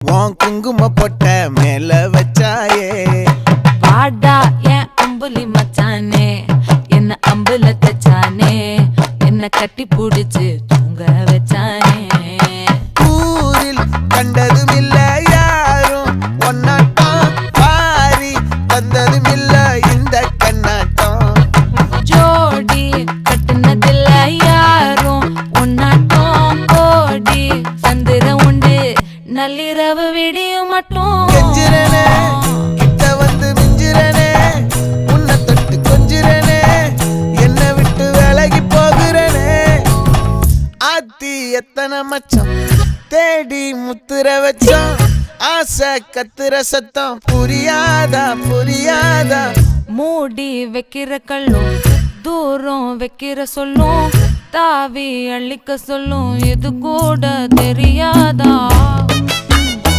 உன் குங்கும பொட்ட மேல வச்சாயே பாடா என் அம்புலி மச்சானே என்ன அம்புல தச்சானே என்ன கட்டி புடிச்சு தூங்க வச்சானே ஊரில் கண்டதும் இல்ல யாரும் ஒன்னாட்டம் பாரி வந்ததும் இல்ல இந்த கண்ணாட்டம் ஜோடி கட்டுனதில்ல யாரும் ஒன்னாட்டம் கோடி சந்திர உண்டு நள்ளிரவு விடியும் மட்டும் கெஞ்சிரனே கிட்ட வந்து மிஞ்சிரனே உன்னை தொட்டு கொஞ்சிரனே என்னை விட்டு விலகி போகிறனே ஆத்தி எத்தனை மச்சம் தேடி முத்துற வச்சோம் ஆசை கத்துற சத்தம் புரியாதா புரியாதா மூடி வைக்கிற கல்லும் தூரம் வைக்கிற சொல்லும் தாவி அள்ளிக்க சொல்லும் இது கூட தெரியாதா